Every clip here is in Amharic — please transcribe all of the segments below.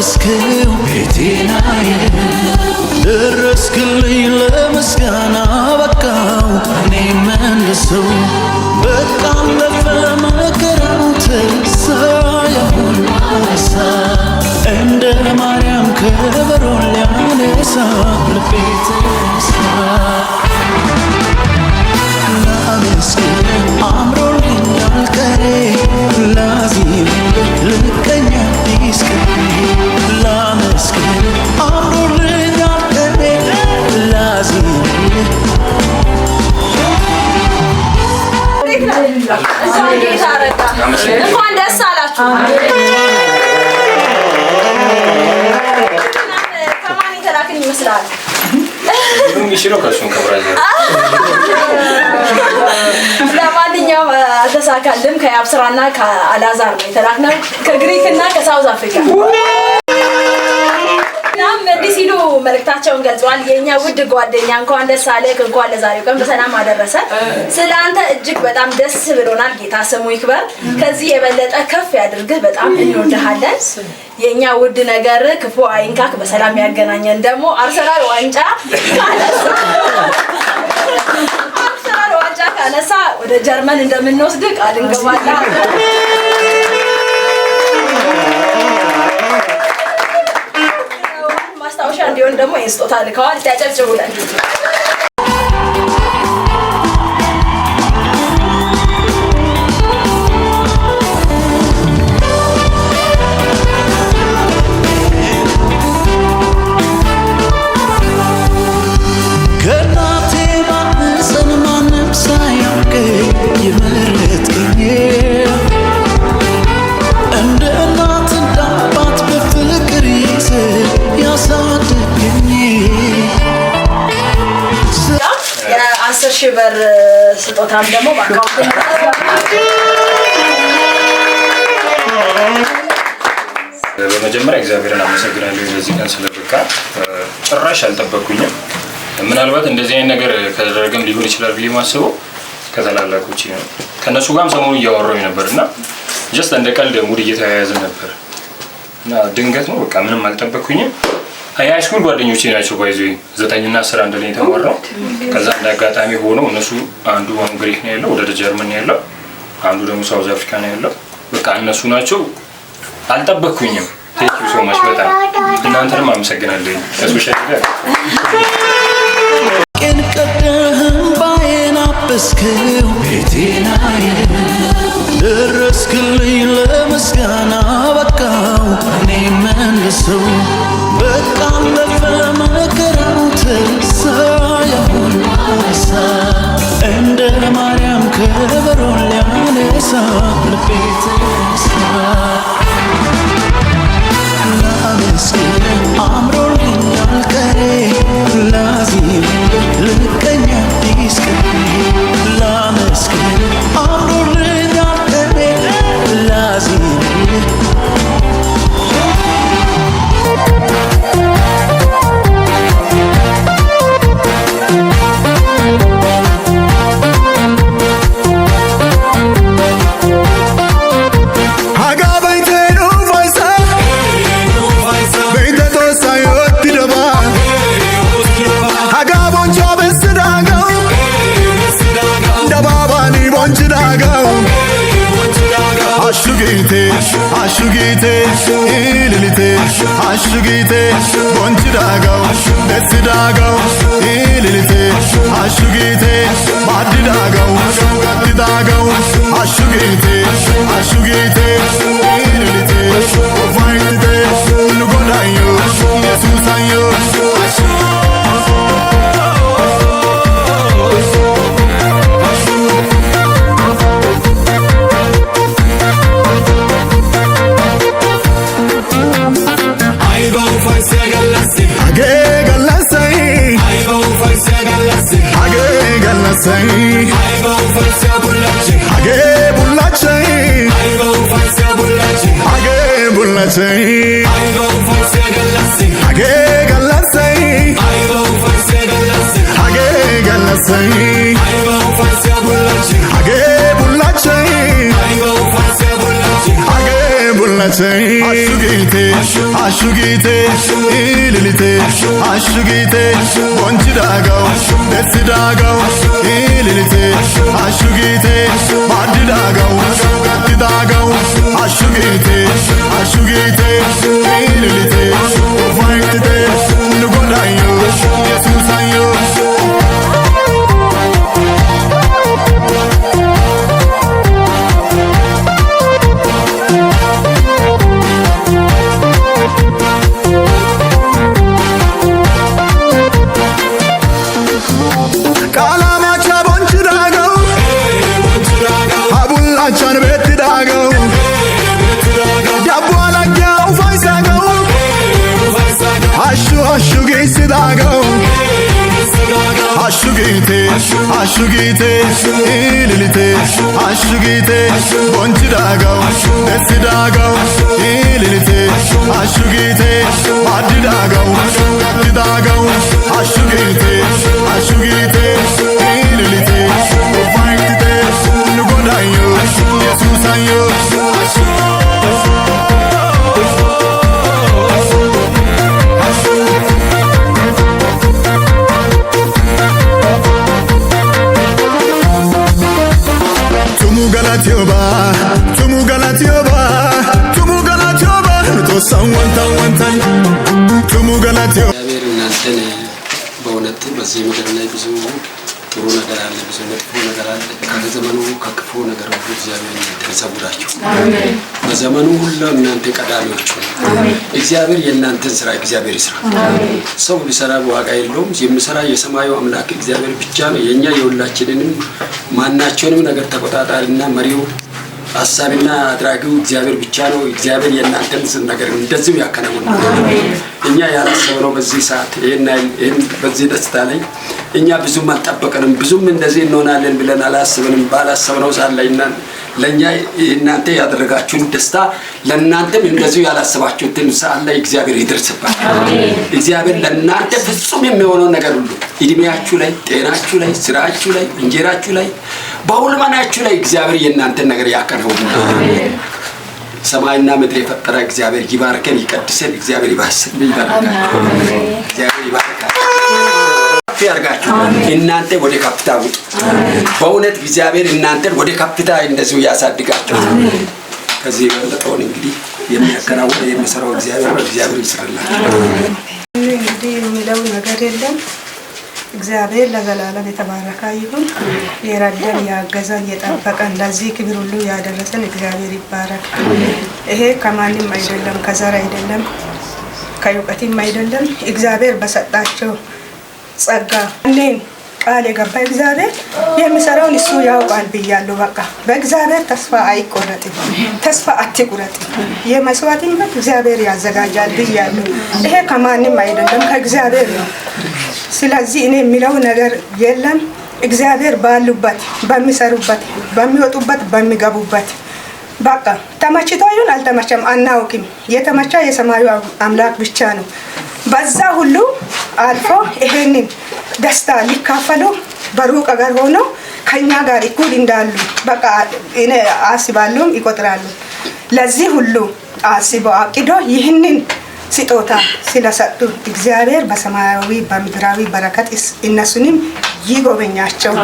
አበስከው ቤቴናዬ ደረስክልኝ ለምስጋና በቃው እኔ መልሰው በቃ አለፈ መከራው ተረሳ ያሁን አነሳ እንደ ማርያም ከበሮ ሊያነሳ ልቤ ተነሳ ላመስግን አምሮልኛል ቀኔ ላዚም ልቀኛ አዲስ ቀኔ ላመስግን አምሮልኛል ቀኔ ላዚም እንኳን ደስ አላችሁ። ከማን የተላክን ይመስላል? ለማንኛውም አልተሳካልም። ከአብስራና ከአላዛር ነው የተላክነው ከግሪክና ከሳውዝ አፍሪካ። እንዲህ ሲሉ መልእክታቸውን ገልጸዋል። የኛ ውድ ጓደኛ እንኳን ደስ አለህ፣ እንኳን ለዛሬው ቀን በሰላም አደረሰ። ስለአንተ እጅግ በጣም ደስ ብሎናል። ጌታ ስሙ ይክበር፣ ከዚህ የበለጠ ከፍ ያድርግህ። በጣም እንወድሃለን። የኛ ውድ ነገር ክፉ አይንካክ፣ በሰላም ያገናኘን። ደግሞ አርሰናል ዋንጫ ካነሳ ወደ ጀርመን እንደምንወስድ ቃል እንገባለን። ማስታወሻ እንዲሆን ደግሞ የስጦታ ልከዋል። ሲያጨብጭቡልን ሽበር ስጦታም ደግሞ ባካውንት በመጀመሪያ እግዚአብሔርን አመሰግናለሁ ለዚህ ቀን ስለበቃ። ጭራሽ አልጠበቅኩኝም። ምናልባት እንደዚህ አይነት ነገር ከደረገም ሊሆን ይችላል ብዬ ማስበው ከተላላቆቼ ነው። ከነሱ ጋርም ሰሞኑን እያወራሁኝ ነበርና ጀስት እንደ ቀልድ ሙድ እየተያያዝን ነበር እና ድንገት ነው በቃ ምንም አልጠበቅኩኝም። ሃይስኩል ጓደኞቼ ናቸው ባይዞ 9 እና 10 አንድ ላይ ተማርነው። ከዛ እንዳጋጣሚ ሆኖ እነሱ አንዱ ግሪክ ነው ያለው፣ ወደ ጀርመን ነው ያለው፣ አንዱ ደግሞ ሳውዝ አፍሪካ ነው ያለው። በቃ እነሱ ናቸው። አልጠበቅኩኝም። ቴንክ ዩ ሶ ማች በጣም እናንተንም አመሰግናለሁ። ከሶሻል ሚዲያ ቀን ቀደም ባይና አበስከው ቤቴናዬ ደረስክልኝ ለምስጋና በቃው እኔ መልሰው በቃ አለፈ መከራው ተረሳ ያሁን አነሳ እንደ ማርያም ከበሮ ሊያነሳ ልቤ ተነሳ ላመስግን አምሮልኛል ቀኔ ላዚም ልቀኛ አዲስ ቀኔ ላመስግን አምሮልኛል ቀኔ ላዚም Ashugite, ililite, ashugite, bonchidagao, besidagao, ililite, ashugite, badidagao, gatidagao, ashugite, ashugite, ililite, ovaite, nugodayo, yesusayo, Ashugite Ashugite, ashugite, ililite, ashugite, bonchidagao, desidagao, ililite, ashugite, badidagao, gatidagao, ashugite, ashugite, ililite, vaitite, nugodayo, Yesusayo. Ashugite, ililite, ashugite, bonchidagao, desidagao, ililite, ashugite, badidagao, gatidagao, ashugite, ashugite, ililite, vaitite, nugodayo, Yesusayo. እግዚአብሔር እናንተን በእውነት በዚህ ምድር ላይ ብዙ ጥሩ ነገር አለ፣ ብዙ መጥፎ ነገር አለ። ከዘመኑ ከክፉ ነገር ሁሉ እግዚአብሔር እናንተን ይሰውራችሁ። አሜን። በዘመኑ ሁሉ እናንተ ቀዳሚዎች ሁኑ። አሜን። እግዚአብሔር የእናንተን ስራ እግዚአብሔር ይስራ። አሜን። ሰው ቢሰራ ዋጋ የለውም። የሚሰራ የሰማዩ አምላክ እግዚአብሔር ብቻ ነው። የኛ የሁላችንንም ማናቸውንም ነገር ተቆጣጣሪና መሪው አሳቢና አድራጊው እግዚአብሔር ብቻ ነው። እግዚአብሔር የእናንተን ነገር እንደዚህ ያከናውናል። እኛ ያላሰብነው በዚህ ሰዓት ይሄን በዚህ ደስታ ላይ እኛ ብዙም አልጠበቅንም፣ ብዙም እንደዚህ እንሆናለን ብለን አላሰብንም። ባላሰብነው ሰዓት ላይ ለኛ እናንተ ያደረጋችሁን ደስታ ለእናንተም እንደዚህ ያላሰባችሁትን ሰዓት ላይ እግዚአብሔር ይደርስባችሁ። እግዚአብሔር ለእናንተ ፍጹም የሚሆነው ነገር ሁሉ እድሜያችሁ ላይ፣ ጤናችሁ ላይ፣ ስራችሁ ላይ፣ እንጀራችሁ ላይ፣ በሁሉማናችሁ ላይ እግዚአብሔር የእናንተን ነገር ያከናውናል። አሜን። ሰማይና ምድር የፈጠረ እግዚአብሔር ይባርከን፣ ይቀድሰን። እግዚአብሔር ይባርካችሁ። እግዚአብሔር ይባርካችሁ። ያርጋችሁ። እናንተ ወደ ከፍታ ውጡ። በእውነት እግዚአብሔር እናንተን ወደ ከፍታ እንደዚሁ ያሳድጋችሁ። ከዚህ በለጠውን እንግዲህ የሚያከናውነው የሚሰራው እግዚአብሔር ይስራላችሁ። እንግዲህ የሚለው ነገር የለም። እግዚአብሔር ለዘላለም የተባረከ ይሁን። የረዳን ያገዘን የጠበቀን ለዚህ ክብር ሁሉ ያደረሰን እግዚአብሔር ይባረክ። ይሄ ከማንም አይደለም፣ ከዘር አይደለም፣ ከእውቀትም አይደለም። እግዚአብሔር በሰጣቸው ጸጋ እኔን ቃል የገባ እግዚአብሔር የሚሰራውን እሱ ያውቃል ብያለሁ። በቃ በእግዚአብሔር ተስፋ አይቆረጥም። ተስፋ አትቁረጥ። የመስዋዕትን በት እግዚአብሔር ያዘጋጃል ብያለሁ። ይሄ ከማንም አይደለም፣ ከእግዚአብሔር ነው። ስለዚህ እኔ የሚለው ነገር የለም። እግዚአብሔር ባሉበት፣ በሚሰሩበት፣ በሚወጡበት፣ በሚገቡበት በቃ ተመችቶ ይሁን አልተመቸም አናውቅም። የተመቻ የሰማዩ አምላክ ብቻ ነው። በዛ ሁሉ አልፎ ይሄንን ደስታ ሊካፈሉ በሩቅ አገር ሆኖ ከኛ ጋር እኩል እንዳሉ በቃ እኔ አስባለሁ፣ ይቆጥራሉ። ለዚህ ሁሉ አስቦ አቅዶ ይህንን ስጦታ ስለሰጡ እግዚአብሔር በሰማያዊ በምድራዊ በረከት እነሱንም ይጎበኛቸው።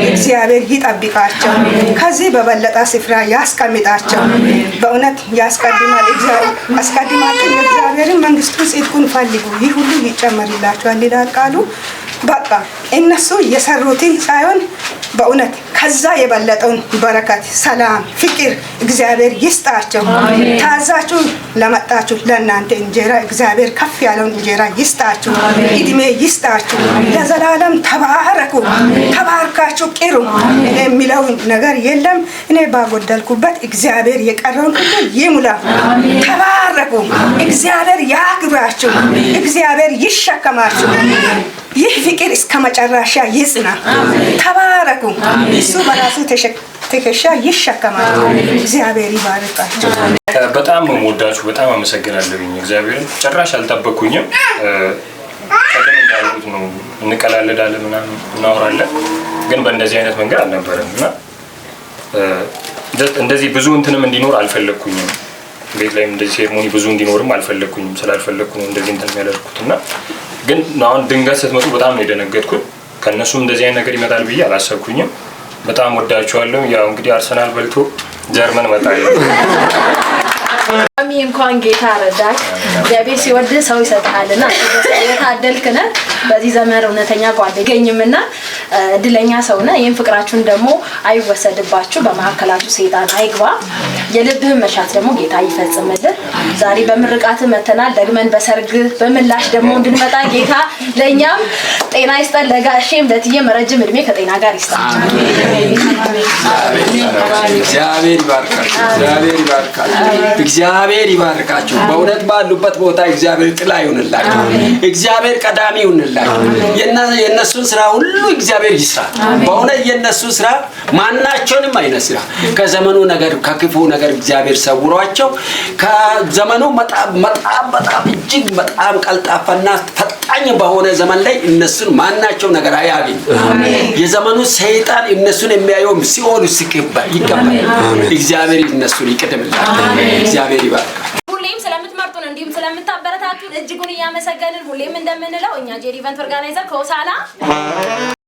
እግዚአብሔር ይጠብቃቸው። ከዚህ በበለጠ ስፍራ ያስቀምጣቸው። በእውነት ያስቀድማል። እግዚአብሔር አስቀድማል። የእግዚአብሔርን መንግስቱን ጽድቁን ፈልጉ፣ ይህ ሁሉ ይጨመርላችኋል ይላል ቃሉ። በቃ እነሱ የሰሩትን ሳይሆን በእውነት ከዛ የበለጠውን በረከት፣ ሰላም፣ ፍቅር እግዚአብሔር ይስጣቸው። ታዛችሁ ለመጣችሁ ለእናንተ እንጀራ እግዚአብሔር ከፍ ያለውን እንጀራ ይስጣችሁ። እድሜ ይስጣችሁ። ለዘላለም ተባረኩ። ተባርካችሁ ቅሩ። የሚለው ነገር የለም። እኔ ባጎደልኩበት እግዚአብሔር የቀረውን ሁሉ ይሙላ። ተባረኩ። እግዚአብሔር ያክብራችሁ። እግዚአብሔር ይሸከማችሁ። ይህ ፍቅር እስከ መጨረሻ ይጽና። ተባረኩ። እሱ በራሱ ትከሻ ይሸከማል። እግዚአብሔር ይባርካችሁ። በጣም ወዳችሁ በጣም አመሰግናለሁ። እግዚአብሔርን ጭራሽ አልጠበቅኩኝም። ቀደም እንዳልኩት ነው እንቀላለዳለን ምናምን እናወራለን፣ ግን በእንደዚህ አይነት መንገድ አልነበረም እና እንደዚህ ብዙ እንትንም እንዲኖር አልፈለግኩኝም። ቤት ላይም እንደዚህ ሴርሞኒ ብዙ እንዲኖርም አልፈለኩኝም። ስላልፈለኩ ነው እንደዚህ እንትን የሚያደርጉትና ግን አሁን ድንገት ስትመጡ በጣም ነው የደነገጥኩት። ከነሱም እንደዚህ አይነት ነገር ይመጣል ብዬ አላሰብኩኝም። በጣም ወዳችኋለሁ። ያው እንግዲህ አርሰናል በልቶ ጀርመን መጣለ አሚ እንኳን ጌታ ረዳክ። እግዚአብሔር ሲወድ ሰው ይሰጣልና የታደልክ ነህ። በዚህ ዘመን እውነተኛ ጓደኛኝምና እድለኛ ሰው ነህ። ይሄን ፍቅራችሁን ደግሞ አይወሰድባችሁ፣ በመሐከላችሁ ሰይጣን አይግባ። የልብህን መሻት ደግሞ ጌታ ይፈጽምልህ። ዛሬ በምርቃት መተናል። ደግመን በሰርግ በምላሽ ደግሞ እንድንመጣ ጌታ ለኛም ጤና ይስጠን። ለጋሼም ለትዬም ረጅም እድሜ ከጤና ጋር ይስጣችሁ። እግዚአብሔር ይባርካችሁ። እግዚአብሔር ይባርካችሁ። እግዚአብሔር ይባርካችሁ። በእውነት ባሉበት ቦታ እግዚአብሔር ጥላ ይሁንላችሁ። እግዚአብሔር ቀዳሚ ይሁንላችሁ። የነሱን ስራ ሁሉ እግዚአብሔር ይስራ። በእውነት የነሱ ስራ ማናቸውንም አይነት ስራ ከዘመኑ ነገር ከክፉ ነገር እግዚአብሔር ሰውሯቸው ከዘመኑ በጣም እጅግ በጣም ቀልጣፋና ፈጣኝ በሆነ ዘመን ላይ እነሱን ማናቸው ነገር አያገኝ። የዘመኑ ሰይጣን እነሱን የሚያየው ሲኦል ውስጥ ይቀበል። እግዚአብሔር እነሱን ይቀድምላቸው። እግዚአብሔር ይባርካችሁ። ሁሌም ስለምትመርጡን እንዲሁም ስለምታበረታቱን እጅጉን እያመሰገንን ሁሌም እንደምንለው እኛ ጄሪ ኢቨንት ኦርጋናይዘር ከሆሳዕና